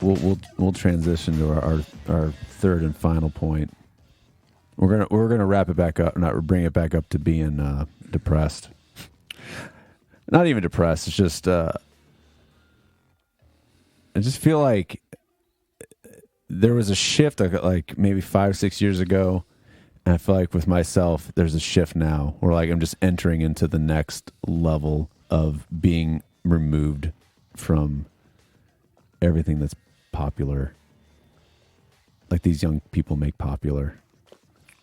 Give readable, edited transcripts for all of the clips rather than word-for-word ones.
we'll transition to our third and final point. We're gonna wrap it back up, not bring it back up to being depressed. Not even depressed. It's just I just feel like there was a shift like maybe 5-6 years ago, and I feel like with myself there's a shift now where like I'm just entering into the next level of being removed from everything that's popular, like these young people make popular.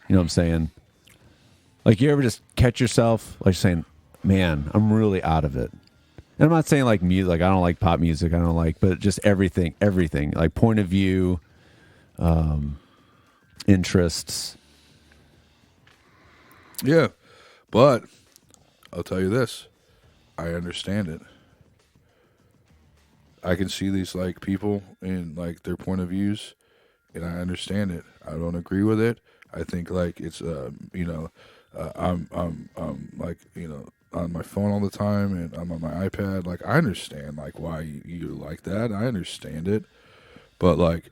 You know what I'm saying? Like, you ever just catch yourself like saying, man, I'm really out of it. And I'm not saying like music, like I don't like pop music, I don't like, but just everything, like point of view, interests. Yeah, but I'll tell you this, I understand it. I can see these like people and like their point of views, and I understand it. I don't agree with it. I think like it's I'm like on my phone all the time, and I'm on my iPad. Like, I understand like why you like that. I understand it, but like,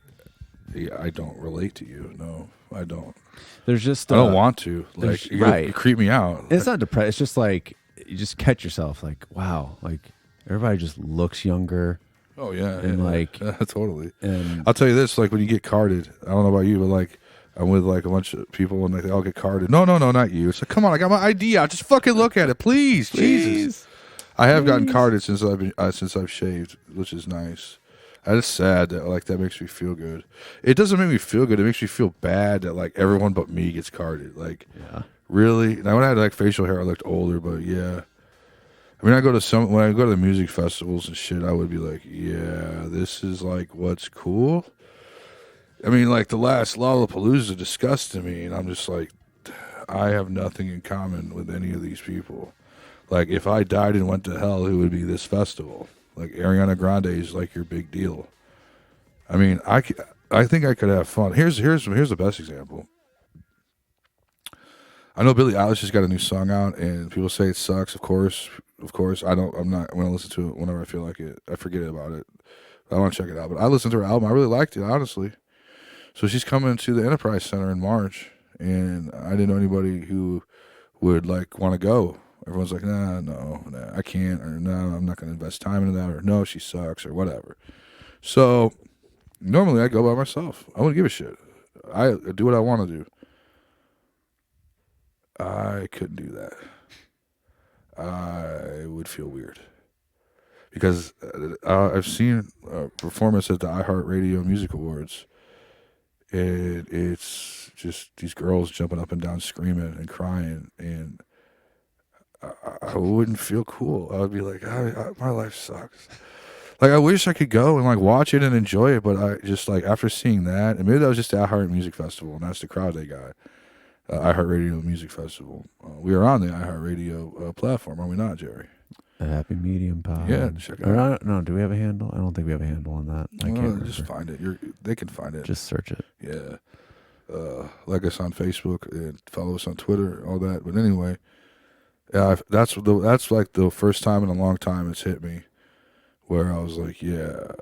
yeah, I don't relate to you. No, I don't. There's just I don't want to. Like, you creep me out. It's not depressed. It's just like you just catch yourself like, wow, like everybody just looks younger. Oh yeah, and yeah, like totally. And I'll tell you this: like when you get carded, I don't know about you, but like I'm with like a bunch of people and like they all get carded. No, not you. It's like, come on, I got my ID out. Just fucking look at it, please. Jesus. I have gotten carded since I've shaved, which is nice. That is sad that like that makes me feel good. It doesn't make me feel good. It makes me feel bad that like everyone but me gets carded. Like, really? Now when I had like facial hair, I looked older, but yeah. I mean, when I go to the music festivals and shit, I would be like, yeah, this is like what's cool. I mean, like the last Lollapalooza disgusted me, and I'm just like, I have nothing in common with any of these people. Like, if I died and went to hell, who would be this festival? Like, Ariana Grande is like your big deal. I mean, I think I could have fun. Here's the best example. I know Billie Eilish has got a new song out, and people say it sucks. Of course. I'm not going to listen to it whenever I feel like it. I forget about it. I want to check it out. But I listened to her album. I really liked it, honestly. So she's coming to the Enterprise Center in March, and I didn't know anybody who would like want to go. Everyone's like, nah, I can't, or no, I'm not going to invest time into that, or no, she sucks, or whatever. So normally I go by myself. I wouldn't give a shit. I do what I want to do. I couldn't do that. I would feel weird because I've seen a performance at the iHeartRadio Music Awards, and it's just these girls jumping up and down, screaming and crying, and I wouldn't feel cool. I would be like, my life sucks. Like, I wish I could go and like watch it and enjoy it, but I just like after seeing that, and maybe that was just the iHeart Music Festival, and that's the crowd they got. iHeartRadio Music Festival. We are on the iHeartRadio platform, are we not, Jerry? A Happy Medium Pod. Yeah, check it out. No, do we have a handle? I don't think we have a handle on that. I can't remember. Just find it. They can find it. Just search it. Yeah. Like us on Facebook and follow us on Twitter, all that. But anyway, that's like the first time in a long time it's hit me, where I was like, yeah,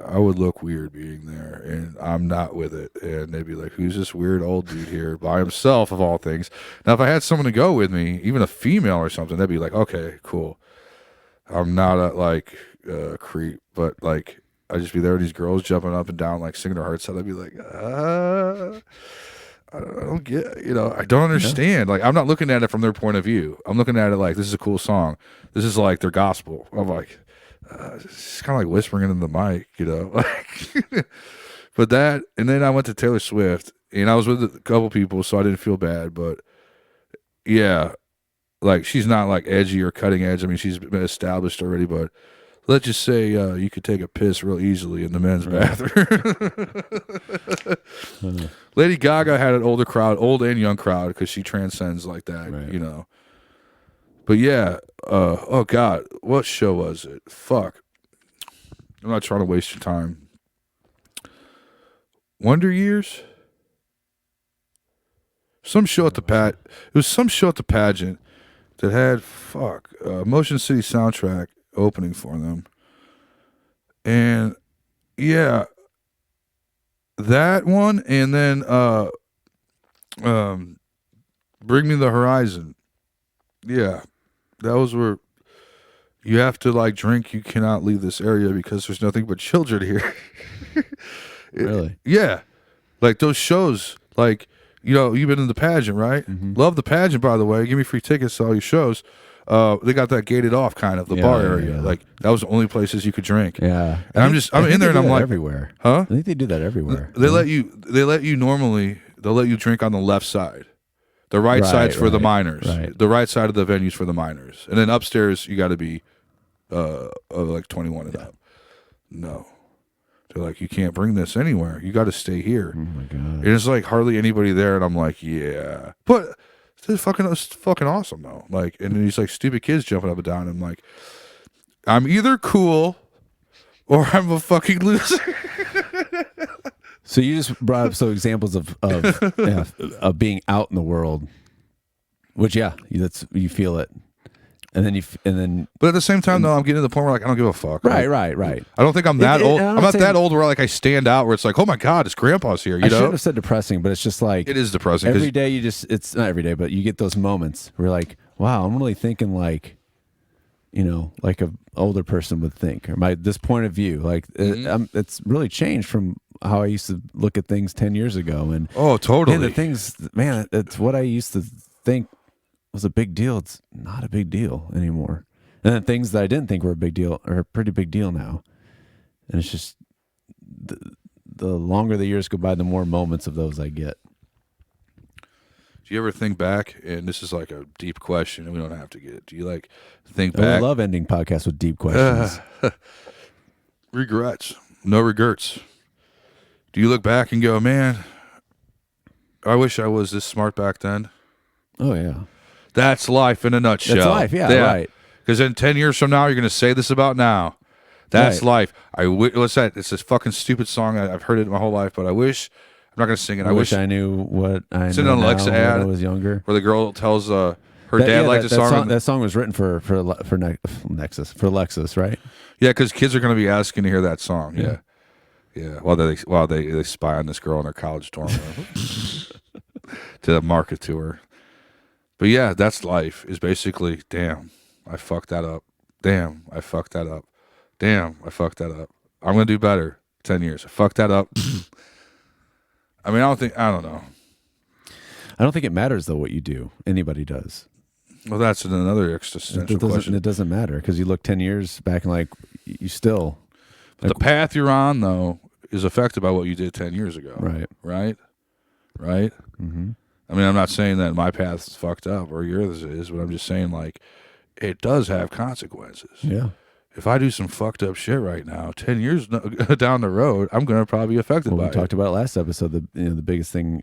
I would look weird being there, and I'm not with it. And they'd be like, who's this weird old dude here by himself, of all things? Now, if I had someone to go with me, even a female or something, they'd be like, okay, cool. I'm not a creep, but like, I'd just be there with these girls jumping up and down, like singing their hearts out. I'd be like, I don't get, I don't understand. Like, I'm not looking at it from their point of view. I'm looking at it like, this is a cool song. This is like their gospel. I'm like, it's kind of like whispering into the mic, like, but that, and then I went to Taylor Swift, and I was with a couple people, so I didn't feel bad, but yeah, like, she's not like edgy or cutting edge. I mean, she's been established already, but let's just say you could take a piss real easily in the men's bathroom. Lady Gaga had an old and young crowd, because she transcends like that, right. But yeah, oh God, what show was it? Fuck. I'm not trying to waste your time. Wonder Years? Some show at the It was some show at the pageant that had, Motion City soundtrack opening for them. And yeah, that one, and then Bring Me the Horizon. Yeah, that was where you have to like drink. You cannot leave this area because there's nothing but children here. Really? Yeah, like those shows. Like, you know, you've been in the pageant, right? Mm-hmm. Love the pageant, by the way. Give me free tickets to all your shows. They got that gated off kind of the bar area. Yeah. Like that was the only places you could drink. Yeah. And I'm in there and I'm like, everywhere. huh? I think they do that everywhere. They let you normally. They'll let you drink on the left side. The right side's for the minors. Right. The right side of the venue's for the minors. And then upstairs you got to be like 21 and up. No. They're like, you can't bring this anywhere. You got to stay here. Oh my god. And it's like hardly anybody there, and I'm like, yeah. But it's fucking awesome though. Like, and then these like stupid kids jumping up and down. I'm like, I'm either cool or I'm a fucking loser. So you just brought up some examples of being out in the world, which you feel it, and then. But at the same time, though, I'm getting to the point where like I don't give a fuck. Right. I don't think I'm that old. I'm not that old where like I stand out where it's like, oh my god, his grandpa's here. You know? Shouldn't have said depressing, but it's just like it is depressing. Every day it's not every day, but you get those moments where you're like, wow, I'm really thinking like, you know, like a older person would think, or this point of view. Like it's really changed from how I used to look at things 10 years ago. And totally. And the things, man, it's what I used to think was a big deal. It's not a big deal anymore. And then things that I didn't think were a big deal are a pretty big deal now. And it's just the longer the years go by, the more moments of those I get. Do you ever think back, and this is like a deep question, and we don't have to get it. Do you like think back? I love ending podcasts with deep questions. Regrets. No regrets. Do you look back and go, man, I wish I was this smart back then? Oh, yeah. That's life in a nutshell. That's life, yeah. Right. Because in 10 years from now, you're going to say this about now. That's life. What's that? It's this fucking stupid song. I've heard it my whole life, but I wish, I'm not going to sing it. I wish I knew what I know an Alexa now ad when I was younger. Where the girl tells her dad liked the song. That song was written for Lexus, right? Yeah, because kids are going to be asking to hear that song. Yeah. Yeah, while they spy on this girl in her college dorm room to market to her. But yeah, that's life. Is basically, damn, I fucked that up. Damn, I fucked that up. Damn, I fucked that up. I'm gonna do better. 10 years. I fucked that up. I mean, I don't know. I don't think it matters though what you do. Anybody does. Well, that's another existential question. It doesn't matter because you look 10 years back and like you still. Like, the path you're on though is affected by what you did 10 years ago. Right. Mm-hmm. I mean, I'm not saying that my path's fucked up or yours is, but I'm just saying like it does have consequences. Yeah. If I do some fucked up shit right now, 10 years down the road, I'm going to probably be affected by it. We talked about last episode, the biggest thing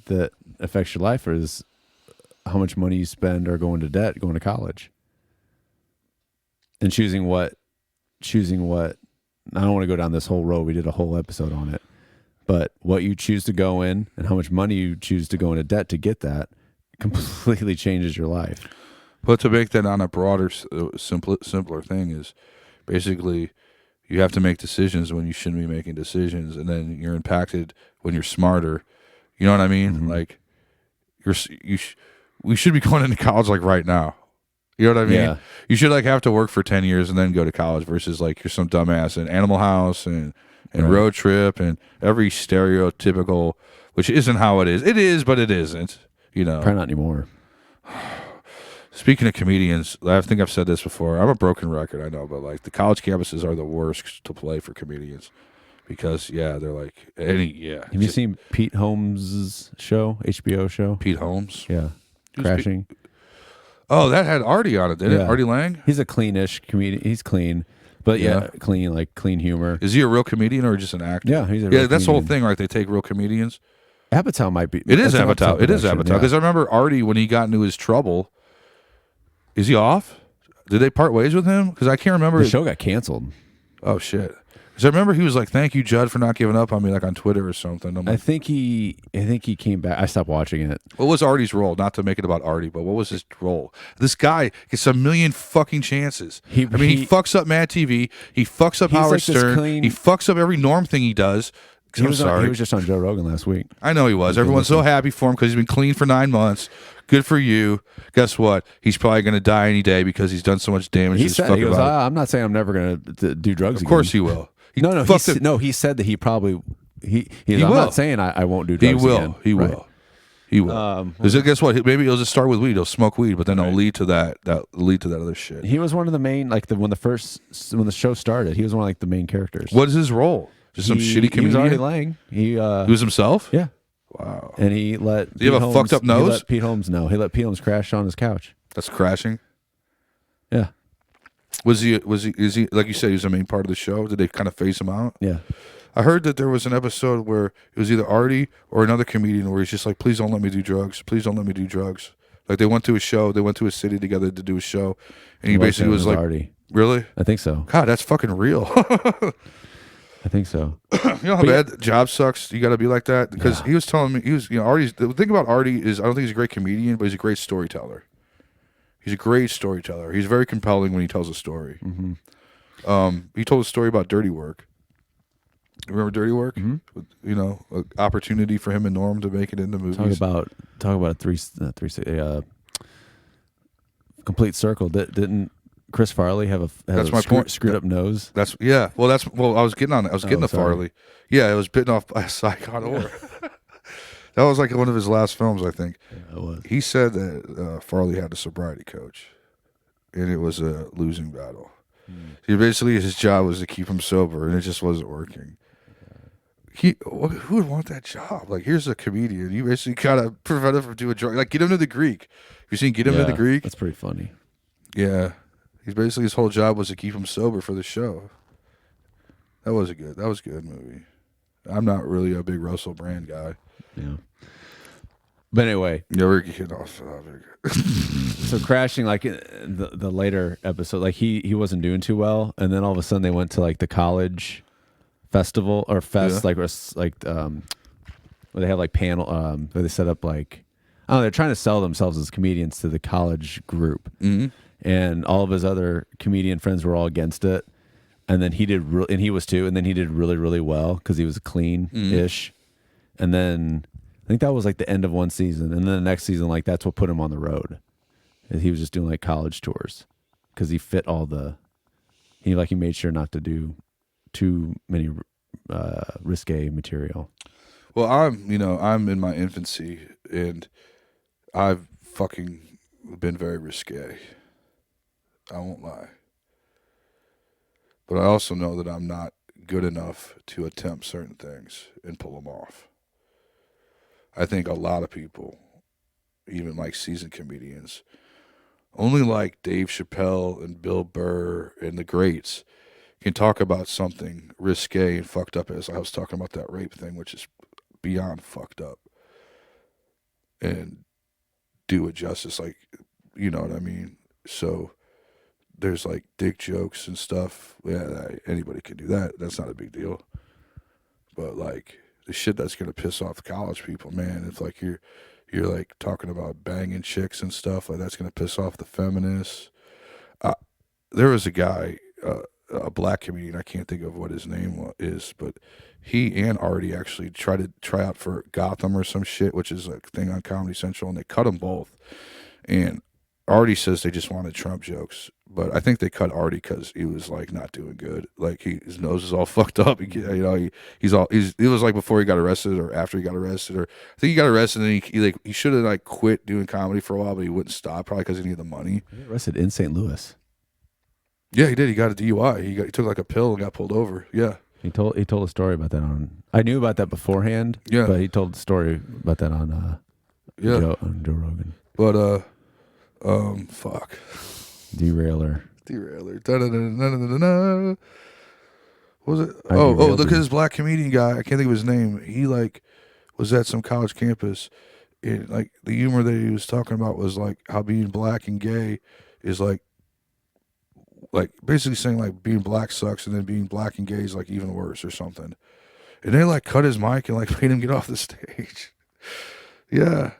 that affects your life is how much money you spend or going to debt, going to college. And choosing what, I don't want to go down this whole road. We did a whole episode on it. But what you choose to go in and how much money you choose to go into debt to get that completely changes your life. But to make that on a broader, simpler thing is basically you have to make decisions when you shouldn't be making decisions, and then you're impacted when you're smarter. You know what I mean? Mm-hmm. Like we should be going into college like right now. You know what I mean? Yeah. You should like have to work for 10 years and then go to college versus like you're some dumbass in Animal House and Road Trip and every stereotypical, which isn't how it is. It is, but it isn't. You know, probably not anymore. Speaking of comedians, I think I've said this before. I'm a broken record, I know, but like the college campuses are the worst to play for comedians because they're like Have you seen Pete Holmes' show, HBO show? Pete Holmes, yeah, Crashing. Oh, that had Artie on it, didn't it? Artie Lang. He's a cleanish comedian. He's clean, but clean humor. Is he a real comedian or just an actor? Yeah, he's a real that's comedian. the whole thing, right? They take real comedians. Apatow might be. It is Apatow. It is Apatow because I remember Artie when he got into his trouble. Is he off? Did they part ways with him? Because I can't remember. The show got canceled. Oh shit! Because I remember he was like, "Thank you, Judd, for not giving up on me," like on Twitter or something. I think he came back. I stopped watching it. What was Artie's role? Not to make it about Artie, but what was his role? This guy gets a million fucking chances. He fucks up Mad TV. He fucks up Howard Stern. He fucks up every Norm thing he does. I'm sorry. He was just on Joe Rogan last week. I know he was. Everyone's so happy for him because he's been clean for 9 months. Good for you. Guess what? He's probably going to die any day because he's done so much damage. He to his said, fucking body. I'm not saying I'm never going to do drugs again. Of course he will. He said that he probably I'm will. not saying I won't do drugs again. He will. He will. Guess what? Maybe he'll just start with weed. He'll smoke weed, but then it'll lead to that other shit. He was one of the main, like when the show started, he was one of like the main characters. What is his role? Just some shitty comedian? He was Artie Lang. He was himself? Yeah. Wow. And he let Did he have a fucked up nose? He let Pete Holmes crash on his couch. That's crashing? Yeah. Is he like you said, he was the main part of the show? Did they kind of phase him out? Yeah. I heard that there was an episode where it was either Artie or another comedian where he's just like, please don't let me do drugs. Please don't let me do drugs. Like they went to a show, they went to a city together to do a show, and he basically was like, Artie. Really? I think so. God, that's fucking real. I think so. You know how bad the job sucks? You got to be like that? Because he was telling me, Artie's, the thing about Artie is I don't think he's a great comedian, but he's a great storyteller. He's a great storyteller. He's very compelling when he tells a story. Mm-hmm. He told a story about Dirty Work. Remember Dirty Work? Mm-hmm. An opportunity for him and Norm to make it into movies. Talk about a complete circle. Didn't Chris Farley have a screwed up nose? Well, I was getting on it. I was getting to Farley. Yeah, it was bitten off by a Saigon oar. That was like one of his last films, I think. Yeah, it was. He said that Farley had a sobriety coach, and it was a losing battle. He basically, his job was to keep him sober, and it just wasn't working. Who would want that job? Like, here's a comedian. You basically gotta prevent him from doing drugs. Like, get him to the Greek. Have you seen Get Him to the Greek? That's pretty funny. Yeah, he's basically, his whole job was to keep him sober for the show. That was a good movie. I'm not really a big Russell Brand guy. Yeah. But anyway, we're getting off. So crashing, like in the later episode, like he wasn't doing too well, and then all of a sudden they went to like the college festival or fest, where they have like panel, where they set up like, I don't know, they're trying to sell themselves as comedians to the college group, and all of his other comedian friends were all against it, and then he did, and he was too, and then he did really, really well because he was clean-ish, and then I think that was like the end of one season, and then the next season, like that's what put him on the road. He was just doing like college tours because he fit he made sure not to do too many risque material. Well, I'm in my infancy, and I've fucking been very risque. I won't lie. But I also know that I'm not good enough to attempt certain things and pull them off. I think a lot of people, even like seasoned comedians, only like Dave Chappelle and Bill Burr and the greats can talk about something risque and fucked up, as I was talking about that rape thing, which is beyond fucked up, and do it justice. Like, you know what I mean? So there's like dick jokes and stuff. Yeah, anybody can do that. That's not a big deal. But like the shit that's gonna piss off college people, man, it's like you're like talking about banging chicks and stuff, like that's gonna piss off the feminists. There was a guy, a black comedian, I can't think of what his name is, but he and Artie actually tried to try out for Gotham or some shit, which is a thing on Comedy Central, and they cut them both. And Artie says they just wanted Trump jokes, but I think they cut Artie because he was like not doing good. Like his nose is all fucked up. It was like before he got arrested or after he got arrested, or I think he got arrested and he should have like quit doing comedy for a while, but he wouldn't stop probably because he needed the money. He got arrested in St. Louis. Yeah, he did. He got a DUI. He took like a pill and got pulled over. Yeah. He told a story about that on. I knew about that beforehand. Yeah. But he told the story about that on Joe Rogan. But fuck. Derailer. Da-da-da-da-da-da-da. What was it? Look at this black comedian guy. I can't think of his name. He like was at some college campus, and like the humor that he was talking about was like how being black and gay is like basically saying like being black sucks, and then being black and gay is like even worse or something. And they like cut his mic and like made him get off the stage. Yeah.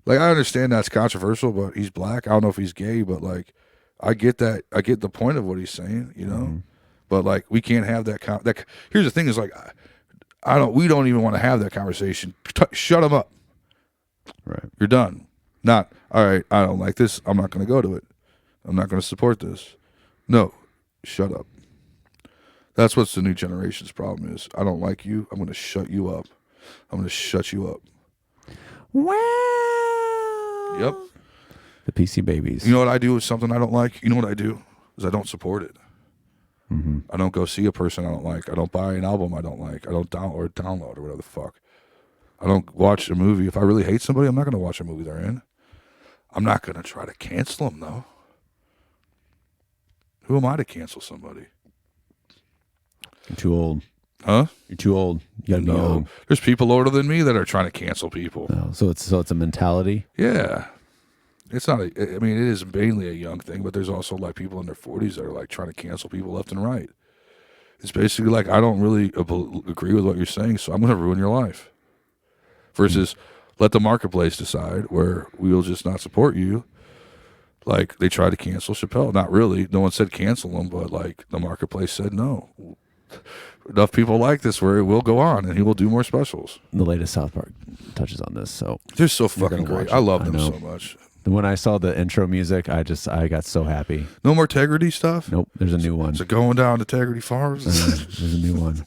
Like, I understand that's controversial, but he's black. I don't know if he's gay, but like, I get that. I get the point of what he's saying, you know. Mm-hmm. But like, we can't have that. Here's the thing: is like, We don't even want to have that conversation. Shut them up. Right. You're done. Not, all right, I don't like this. I'm not going to go to it. I'm not going to support this. No, shut up. That's what the new generation's problem is. I don't like you. I'm going to shut you up. I'm going to shut you up. Wow. Yep. The PC babies. You know what I do with something I don't like? You know what I do? Is I don't support it. Mm-hmm. I don't go see a person I don't like. I don't buy an album I don't like. I don't download or whatever the fuck. I don't watch a movie. If I really hate somebody, I'm not going to watch a movie they're in. I'm not going to try to cancel them, though. Who am I to cancel somebody? You're too old. Huh? You're too old. You gotta be young. There's people older than me that are trying to cancel people. Oh, so it's a mentality. Yeah. It's not it is mainly a young thing, but there's also like people in their 40s that are like trying to cancel people left and right. It's basically like, I don't really agree with what you're saying, so I'm going to ruin your life. Versus let the marketplace decide, where we'll just not support you. Like they tried to cancel Chappelle. Not really. No one said cancel him, but like the marketplace said no. Enough people like this where it will go on and he will do more specials. The latest South Park touches on this, so they're so fucking great. I love them so much. When I saw the intro music, I got so happy. No more Tegrity stuff? Nope, there's a new one. Is it going down to Tegrity Farms? There's a new one.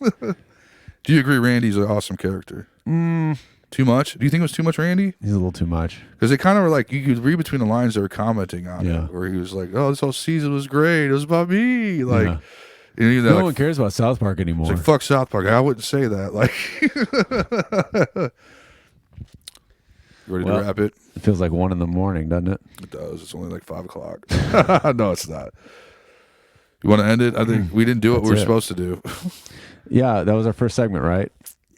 Do you agree Randy's an awesome character? Too much? Do you think it was too much, Randy? He's a little too much. Because they kind of were like, you could read between the lines they were commenting on it, where he was like, oh, this whole season was great. It was about me. Like, no one cares about South Park anymore. It's like, fuck South Park. I wouldn't say that. Like, you ready to wrap it? It feels like 1 a.m, doesn't it? It does. It's only like 5 o'clock. No, it's not. You want to end it? I think we didn't do what we were supposed to do. Yeah, that was our first segment, right?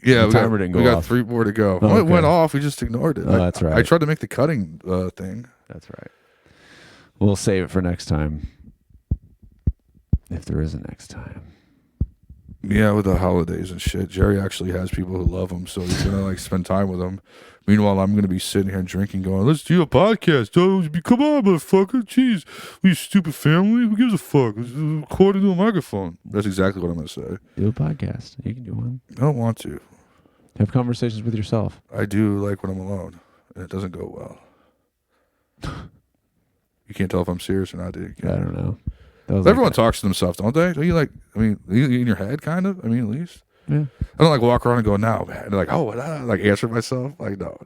Yeah, the timer didn't go off. We got 3 more to go. Oh, It went off. We just ignored it. Oh, that's right. I tried to make the cutting thing. That's right. We'll save it for next time. If there is a next time. Yeah, with the holidays and shit. Jerry actually has people who love him, so he's going to like spend time with them. Meanwhile, I'm going to be sitting here drinking going, let's do a podcast. Oh, come on, motherfucker. Jeez. We stupid family. Who gives a fuck? It's recorded to a microphone. That's exactly what I'm going to say. Do a podcast. You can do one. I don't want to. Have conversations with yourself. I do like when I'm alone, and it doesn't go well. You can't tell if I'm serious or not, do you? I don't know. Everyone talks to themselves, don't they? Don't you like, I mean, in your head, kind of? I mean, at least. Yeah. I don't like walk around and go, no, man. They're like, oh, what? Like answer myself. Like, no.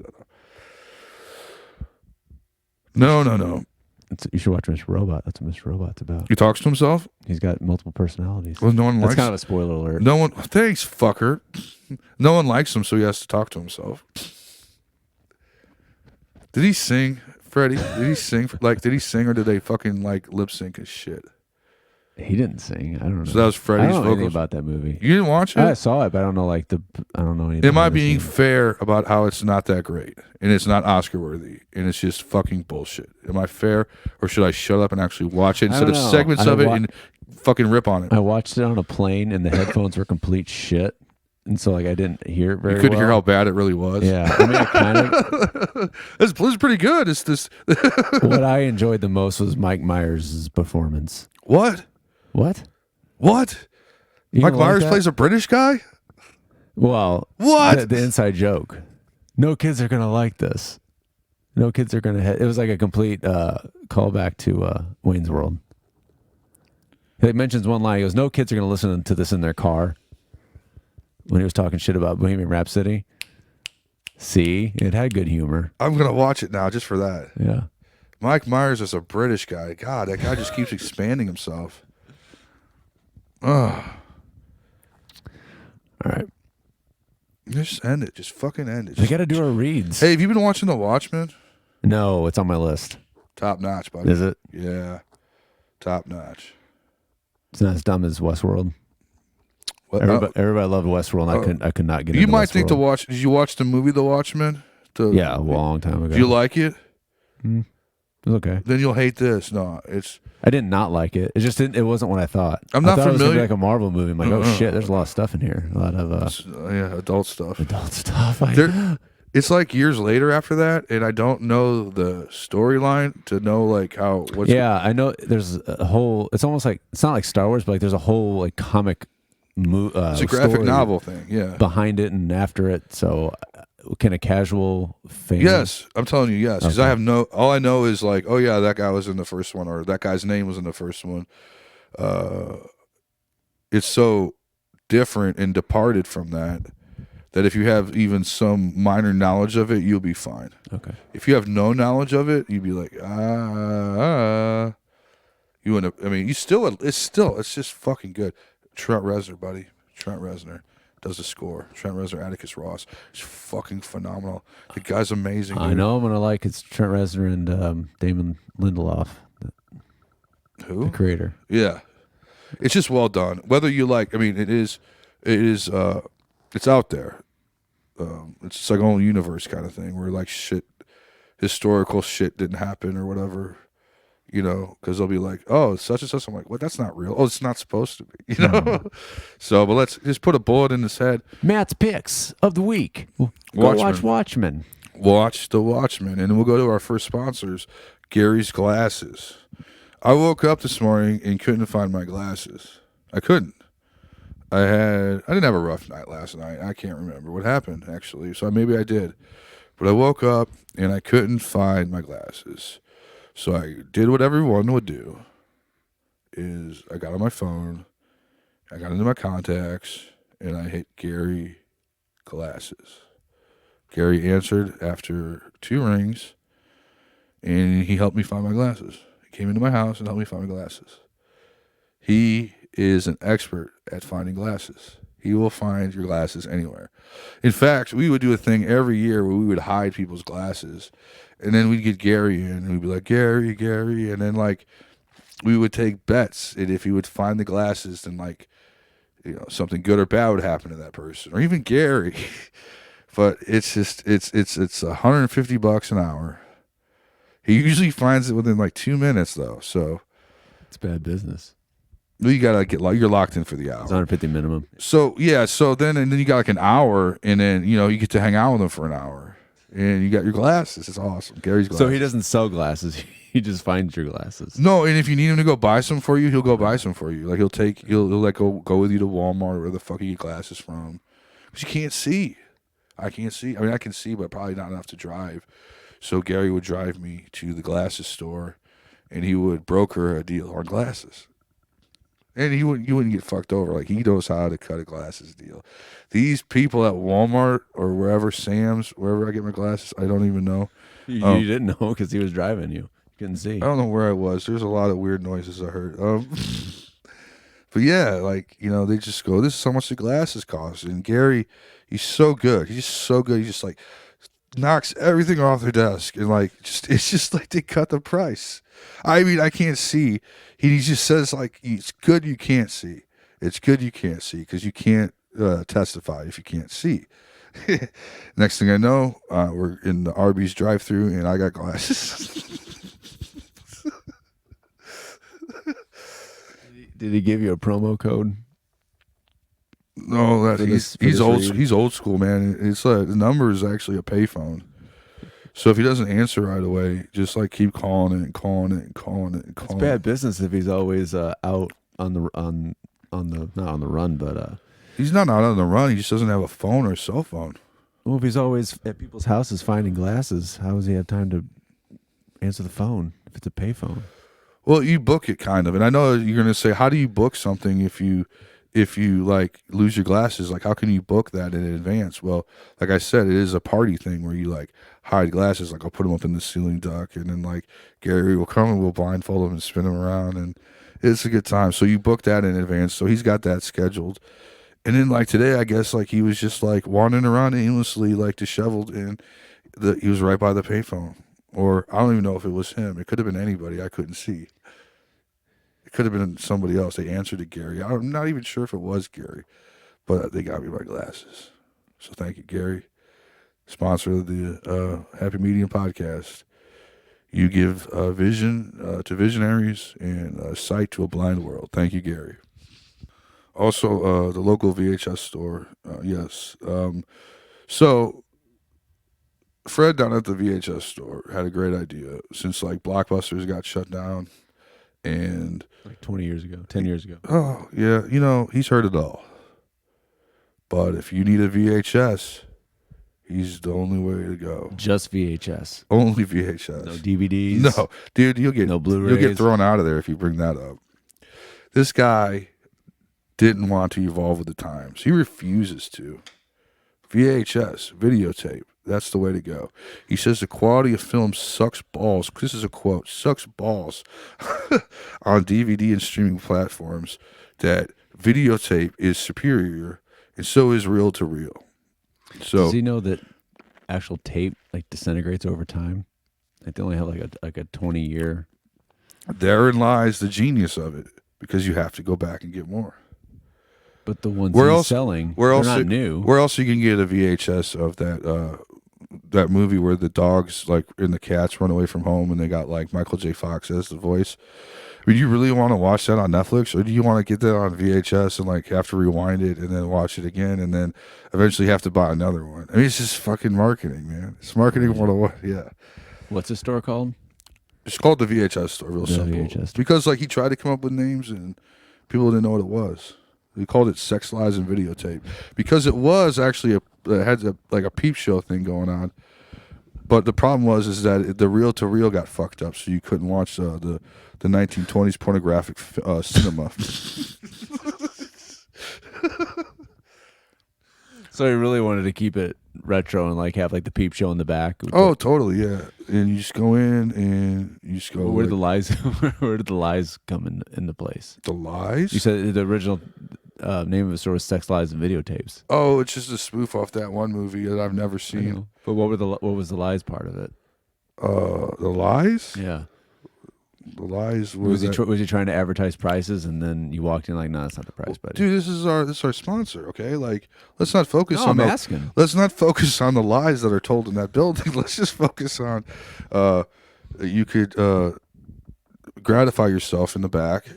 You should watch Mr. Robot. That's what Mr. Robot's about. He talks to himself? He's got multiple personalities. Well, no one likes. That's kind of a spoiler alert. No one. Thanks, fucker. No one likes him, so he has to talk to himself. Did he sing, Freddie? Did he sing? Did he sing or did they fucking like lip sync his shit? He didn't sing. I don't know. So that was Freddie's I don't know anything vocals about that movie. You didn't watch it? I saw it, but I don't know. I don't know anything. Am I being fair about how it's not that great and it's not Oscar worthy and it's just fucking bullshit? Am I fair, or should I shut up and actually watch it instead of segments of it and fucking rip on it? I watched it on a plane and the headphones were complete shit, and so like I didn't hear it very. You couldn't well. hear how bad it really was. Yeah, I mean, I kind of. It's pretty good. It's this. What I enjoyed the most was Mike Myers' performance. What? Mike Myers plays a British guy? Well, what? The inside joke. No kids are going to like this. No kids are going to... It was like a complete callback to Wayne's World. He mentions one line. He goes, no kids are going to listen to this in their car. When he was talking shit about Bohemian Rhapsody. See? It had good humor. I'm going to watch it now just for that. Yeah. Mike Myers is a British guy. God, that guy just keeps expanding himself. All right. Just end it. Just fucking end it. We got to do our reads. Hey, have you been watching The Watchmen? No, it's on my list. Top notch, buddy. Is it? Yeah. Top notch. It's not as dumb as Westworld. What? Everybody loved Westworld, and I could not get into You might Westworld. think did you watch the movie The Watchmen? Yeah, a long time ago. Do you like it? It was okay. Then you'll hate this. No, I did not like it. It just didn't. It wasn't what I thought. I'm not I thought familiar. It was gonna be like a Marvel movie. I'm like, oh shit, there's a lot of stuff in here. A lot of adult stuff. Adult stuff. It's like years later after that, and I don't know the storyline to know like how. I know there's a whole. It's almost like it's not like Star Wars, but like there's a whole like comic It's a graphic story novel thing, yeah. behind it and after it. So, can a casual fan? Yes, I'm telling you, yes. Because Okay. I have all I know is like, oh yeah, that guy was in the first one, or that guy's name was in the first one. It's so different and departed from that if you have even some minor knowledge of it, you'll be fine. Okay. If you have no knowledge of it, you'd be like, you wouldn't. I mean, it's just fucking good. Trent Reznor, buddy. Trent Reznor does the score. Trent Reznor, Atticus Ross. It's fucking phenomenal. The guy's amazing. I dude. know I'm gonna like it's Trent Reznor and Damon Lindelof, Who? the creator. Yeah, it's just well done. Whether you like, I mean, it's out there. It's like own universe kind of thing where like historical shit didn't happen or whatever, you know, because they'll be like, oh, such and such. I'm like, what? That's not real. Oh, it's not supposed to be, you know. So, but let's just put a bullet in his head. Matt's picks of the week. Go watch Watchmen. Watch the Watchmen, and then we'll go to our first sponsors, Gary's Glasses. I woke up this morning and couldn't find my glasses. I couldn't. I didn't have a rough night last night. I can't remember what happened, actually. So maybe I did. But I woke up and I couldn't find my glasses. So I did what everyone would do. Is I got on my phone, I got into my contacts, and I hit Gary Glasses. Gary answered after 2 rings, and he helped me find my glasses. He came into my house and helped me find my glasses. He is an expert at finding glasses. He will find your glasses anywhere. In fact, we would do a thing every year where we would hide people's glasses. And then we'd get Gary in and we'd be like, Gary. And then like we would take bets. And if he would find the glasses, then like, you know, something good or bad would happen to that person. Or even Gary. But it's just, it's $150 an hour. He usually finds it within like 2 minutes though. So It's bad business. you gotta you're locked in for the hour. It's 150 minimum. So yeah, so then you got like an hour, and then you know you get to hang out with him for an hour, and you got your glasses. It's awesome. Gary's glasses. So he doesn't sell glasses. He just finds your glasses. No, and if you need him to go buy some for you, he'll go buy some for you. Like he'll like go with you to Walmart or where the fuck you get glasses from, because you can't see. I can't see. I mean, I can see, but probably not enough to drive. So Gary would drive me to the glasses store, and he would broker a deal on glasses. And you wouldn't get fucked over. Like, he knows how to cut a glasses deal. These people at Walmart or wherever, Sam's, wherever I get my glasses, I don't even know. You didn't know because he was driving you. You couldn't see. I don't know where I was. There's a lot of weird noises I heard. But yeah, like, you know, they just go, this is how much the glasses cost. And Gary, he's so good. He's just so good. He just like knocks everything off their desk. And like, it's just like they cut the price. I mean, I can't see. He just says, like, it's good you can't see. It's good you can't see because you can't testify if you can't see. Next thing I know, we're in the Arby's drive-thru and I got glasses. Did he give you a promo code? No, he's old. read? He's old school, man. It's the number is actually a payphone. So if he doesn't answer right away, just like keep calling it and calling it and calling it and calling. It's bad business if he's always out on the not on the run, but he's not out on the run. He just doesn't have a phone or a cell phone. well, if he's always at people's houses finding glasses, how does he have time to answer the phone if it's a payphone? Well, you book it kind of, and I know you're going to say, how do you book something if you like lose your glasses? Like, how can you book that in advance? Well, like I said, it is a party thing where you like hide glasses. Like, I'll put them up in the ceiling duct, and then like Gary will come and we'll blindfold him and spin him around, and it's a good time. So you book that in advance. So he's got that scheduled. And then like today, I guess like he was just like wandering around aimlessly, like disheveled, and he was right by the payphone. Or I don't even know if it was him. It could have been anybody. I couldn't see. It could have been somebody else. They answered to Gary. I'm not even sure if it was Gary, but they got me my glasses. So thank you, Gary, sponsor of the Happy Medium podcast. You give vision to visionaries and sight to a blind world. Thank you, Gary. Also, the local VHS store. Yes. So Fred down at the VHS store had a great idea since like Blockbusters got shut down. And Like 20 years ago, 10 years ago. oh yeah, you know, he's heard it all. But if you need a VHS, he's the only way to go. Just VHS. Only VHS. No DVDs. No, dude, you'll get no Blu-rays. You'll get thrown out of there if you bring that up. This guy didn't want to evolve with the times. He refuses to. VHS, videotape. That's the way to go. He says the quality of film sucks balls. This is a quote. Sucks balls on DVD and streaming platforms. That videotape is superior, and so is reel to reel. So does he know that actual tape like disintegrates over time? Like they only have like a 20-year. Therein lies the genius of it, because you have to go back and get more. But the ones he's selling, they're not new. Where else you can get a VHS of that movie where the dogs like and the cats run away from home and they got like Michael J. Fox as the voice? I mean, do you really want to watch that on Netflix, or do you want to get that on VHS and like have to rewind it and then watch it again and then eventually have to buy another one? I mean, it's just fucking marketing, man. It's marketing 101. Yeah. What's the store called? It's called the VHS store, real simple. VHS. Because like he tried to come up with names and people didn't know what it was. He called it Sex, Lies, and Videotape because it was actually like a peep show thing going on. But the problem is that the reel to reel got fucked up, so you couldn't watch the 1920s pornographic cinema. So he really wanted to keep it retro and like have like the peep show in the back. Oh, totally, yeah. And you just go in and you just go. Where did the lies? Where did the lies come into place? The lies? You said the original name of the store was Sex, Lies, and Videotapes. Oh, it's just a spoof off that one movie that I've never seen. But what was the lies part of it? The lies? Yeah. The lies was he trying to advertise prices and then you walked in like, no, that's not the price, buddy. Dude, this is our sponsor, okay? Like, let's not focus on asking. Let's not focus on the lies that are told in that building. Let's just focus on you could gratify yourself in the back.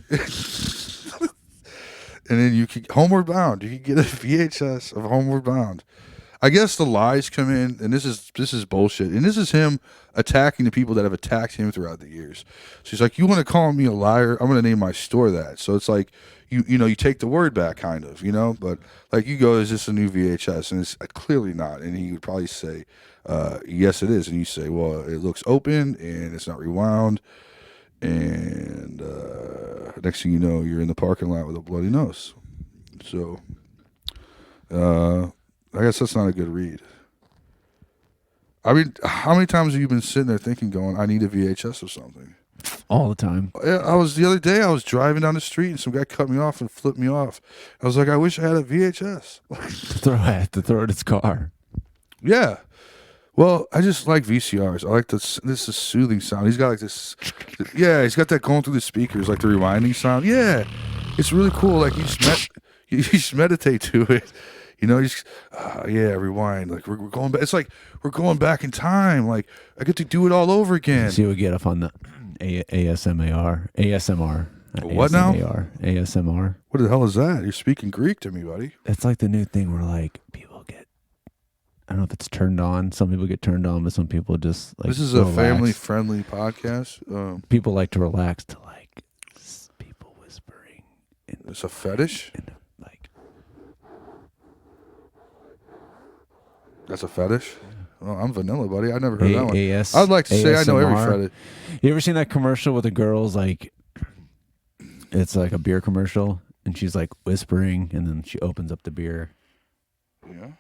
And then you could Homeward Bound. You could get a VHS of Homeward Bound. I guess the lies come in, and this is bullshit. And this is him attacking the people that have attacked him throughout the years. So he's like, you want to call me a liar? I'm going to name my store that. So it's like, you take the word back, kind of, But like you go, is this a new VHS? And it's clearly not. And he would probably say, yes, it is. And you say, well, it looks open and it's not rewound. And next thing you know, you're in the parking lot with a bloody nose. So, I guess that's not a good read. I mean, how many times have you been sitting there thinking, going, I need a VHS of something? All the time. The other day, I was driving down the street and some guy cut me off and flipped me off. I was like, I wish I had a VHS. to throw at his car. Yeah. Well, I just like VCRs. I like this is soothing sound. He's got like this, yeah, he's got that going through the speakers, like the rewinding sound. Yeah, it's really cool. Like you just meditate to it. You just, rewind. Like we're going back. It's like we're going back in time. Like I get to do it all over again. See what we get up on the ASMR. What now? ASMR. What the hell is that? You're speaking Greek to me, buddy. It's like the new thing where like people get, I don't know if it's turned on. Some people get turned on, but some people just like. This is relax. A family-friendly podcast. People like to relax to like people whispering. It's a fetish. That's a fetish? Oh, I'm vanilla, buddy. I never heard that one. I'd like to say I know every fetish. You ever seen that commercial with the girls, like, it's like a beer commercial, and she's like whispering, and then she opens up the beer. Yeah.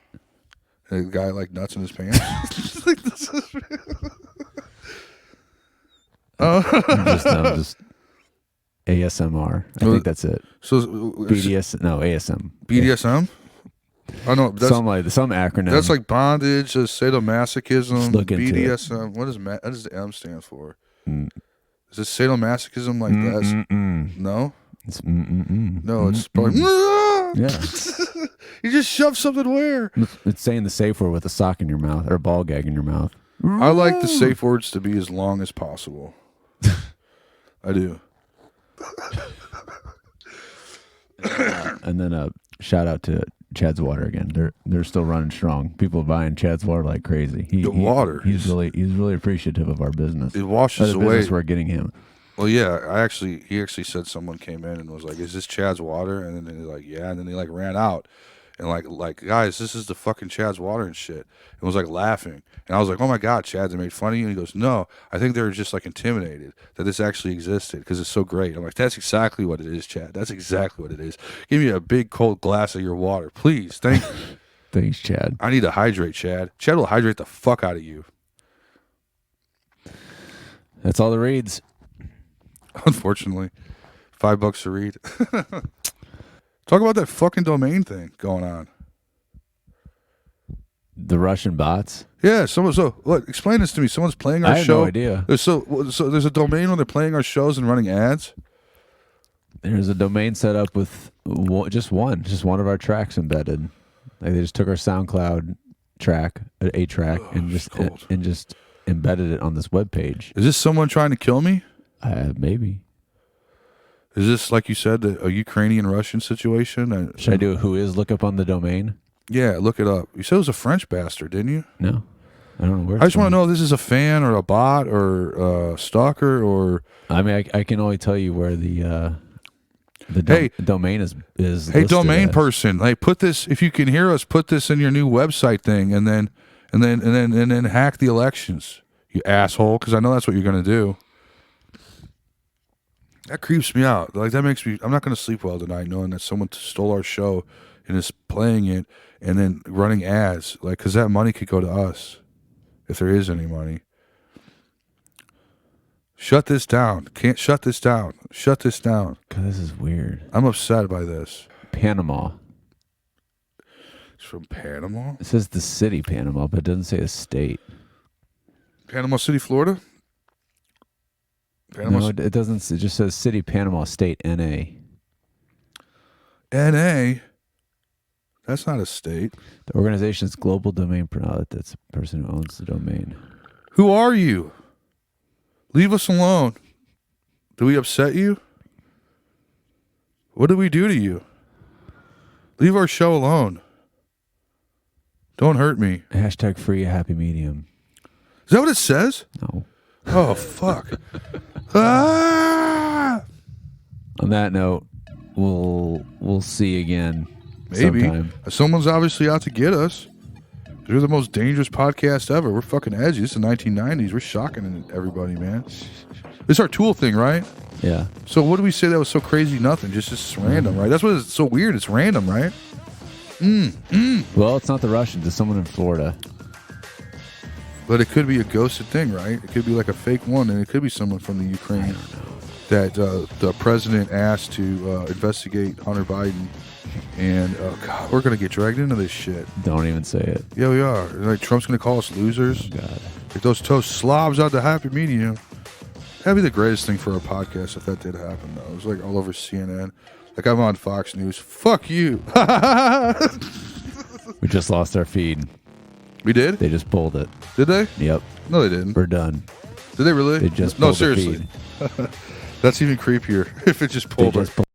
And the guy like nuts in his pants. Just ASMR. I think that's it. So ASM. BDSM? I know that's some acronym. That's like bondage, sadomasochism, BDSM. What does the M stand for? Is it sadomasochism like that? No, it's no, it's probably yeah. You just shove something where? It's saying the safe word with a sock in your mouth or a ball gag in your mouth. I like the safe words to be as long as possible. I do. And then shout out to Chad's Water again. They're still running strong. People are buying Chad's Water like crazy. He's really appreciative of our business. It washes the away. Business we're getting him. Well, yeah, he actually said someone came in and was like, "Is this Chad's Water?" And then they're like, "Yeah," and then they like ran out, and like guys, this is the fucking Chad's water and shit. And was like laughing, and I was like, oh my god, Chad, they made fun of you. And he goes, no, I think they were just like intimidated that this actually existed because it's so great. I'm like, that's exactly what it is, Chad. That's exactly what it is. Give me a big cold glass of your water, please. Thank you. Thanks, Chad. I need to hydrate, Chad. Chad will hydrate the fuck out of you. That's all the reads. Unfortunately, $5 to read. Talk about that fucking domain thing going on. The Russian bots. Yeah, so what? Explain this to me. Someone's playing our I have show. no idea. So there's a domain where they're playing our shows and running ads. There's a domain set up with just one of our tracks embedded. Like they just took our SoundCloud track, a track, and just embedded it on this web page. Is this someone trying to kill me? Maybe. Is this, like you said, a Ukrainian-Russian situation? Should I do a who is look up on the domain? Yeah, look it up. You said it was a French bastard, didn't you? No. I don't know where. I just want to know if this is a fan or a bot or a stalker or... I mean, I can only tell you where the domain is Hey, listed domain as. person, hey, put this, if you can hear us, put this in your new website thing and then hack the elections, you asshole, because I know that's what you're going to do. That creeps me out. Like, that makes me, I'm not going to sleep well tonight knowing that someone stole our show and is playing it and then running ads, like, because that money could go to us if there is any money. Shut this down. Can't shut this down. Shut this down. God, this is weird. I'm upset by this. Panama. It's from Panama? It says the city Panama, but it doesn't say a state. Panama City, Florida? No, it doesn't. It just says city Panama, state NA. NA? That's not a state. The organization's global domain provider. That's the person who owns the domain. Who are you? Leave us alone. Do we upset you? What did we do to you? Leave our show alone. Don't hurt me. Hashtag free a happy medium. Is that what it says? No. Oh, fuck. Ah! On that note, we'll see again. Maybe. Sometime. Someone's obviously out to get us. We're the most dangerous podcast ever. We're fucking edgy. This is the 1990s. We're shocking everybody, man. It's our Tool thing, right? Yeah. So what do we say that was so crazy? Nothing. Just random, right? That's what it's so weird. It's random, right? Well, it's not the Russians. It's someone in Florida. But it could be a ghosted thing, right? It could be like a fake one, and it could be someone from the Ukraine that the president asked to investigate Hunter Biden. And, God, we're going to get dragged into this shit. Don't even say it. Yeah, we are. Like, Trump's going to call us losers. Oh, God. Like those toast slobs out the happy medium. That'd be the greatest thing for our podcast if that did happen, though. It was like all over CNN. Like, I'm on Fox News. Fuck you. We just lost our feed. We did? They just pulled it. Did they? Yep. No, they didn't. We're done. Did they really? They just no, pulled the seriously. feed. That's even creepier if it just pulled They it. just